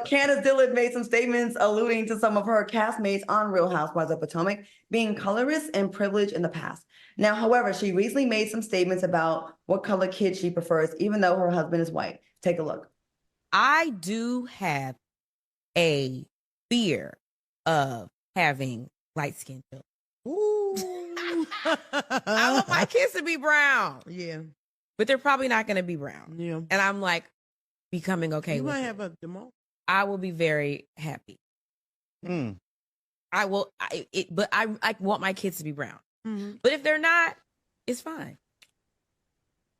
Candiace Dillard made some statements alluding to some of her castmates on Real Housewives of Potomac being colorist and privileged in the past. Now, however, she recently made some statements about what color kid she prefers, even though her husband is white. Take a look. I do have a fear of having light-skinned children. Ooh. I want my kids to be brown. Yeah. But they're probably not going to be brown. Yeah. And I'm like becoming okay you with might it. have a demo. I will be very happy. I will, but I want my kids to be brown. Mm-hmm. But if they're not, it's fine.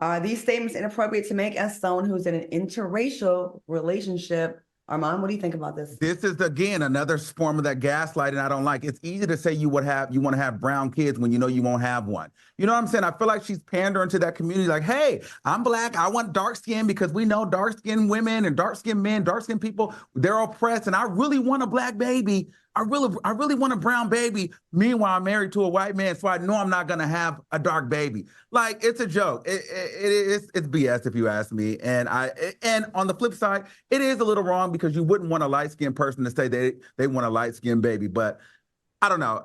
Are these statements inappropriate to make as someone who's in an interracial relationship? Armand, what do you think about this? This is, again, another form of that gaslighting I don't like. It's easy to say you want to have brown kids when you know you won't have one. You know what I'm saying? I feel like she's pandering to that community like, hey, I'm black. I want dark skin because we know dark skinned women and dark skinned men, dark skinned people, they're oppressed. And I really want a black baby. I really want a brown baby. Meanwhile, I'm married to a white man, so I know I'm not going to have a dark baby. Like, it's a joke. It's BS if you ask me. And on the flip side, it is a little wrong because you wouldn't want a light-skinned person to say they want a light-skinned baby. But I don't know.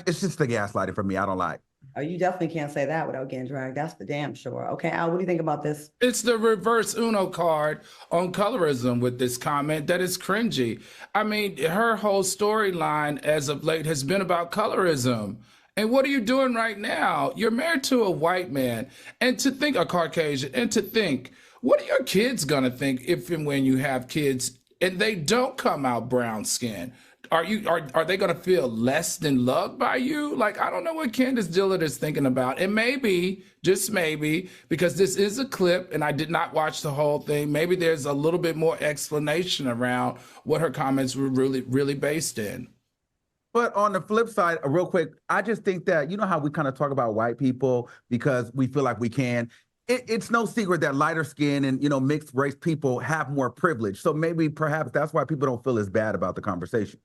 It's just the gaslighting for me. I don't like. Oh, you definitely can't say that without getting dragged. That's for damn sure. Okay, Al, what do you think about this? It's the reverse Uno card on colorism with this comment that is cringy. I mean, her whole storyline as of late has been about colorism. And what are you doing right now? You're married to a white man, and to think a Caucasian, and to think, what are your kids gonna think if and when you have kids and they don't come out brown skinned? Are they going to feel less than loved by you? Like, I don't know what Candiace Dillard is thinking about. And maybe, just maybe, because this is a clip and I did not watch the whole thing, maybe there's a little bit more explanation around what her comments were really based in. But on the flip side, real quick, I just think that, you know how we kind of talk about white people because we feel like we can. It's no secret that lighter skin and, mixed race people have more privilege. So perhaps that's why people don't feel as bad about the conversation.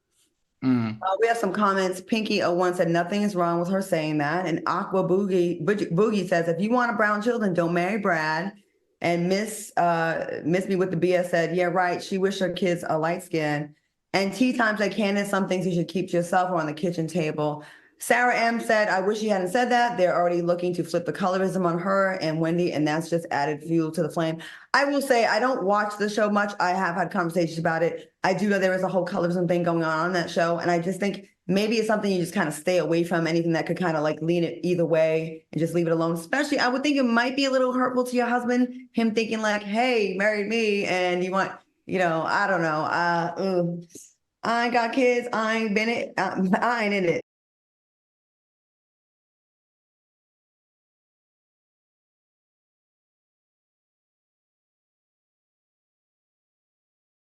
We have some comments. Pinky01 said nothing is wrong with her saying that. And Aqua Boogie says, if you want a brown children, don't marry Brad. And Miss Me with the BS said, yeah, right. She wish her kids are light skinned. And Tea Time said, Candiace, some things you should keep to yourself or on the kitchen table. Sarah M said, I wish you hadn't said that. They're already looking to flip the colorism on her and Wendy, and that's just added fuel to the flame. I will say I don't watch the show much. I have had conversations about it. I do know there is a whole colorism thing going on that show, and I just think maybe it's something you just kind of stay away from, anything that could kind of like lean it either way and just leave it alone. Especially, I would think it might be a little hurtful to your husband, him thinking like, hey, you married me and you want, I don't know. I ain't got kids. I ain't in it.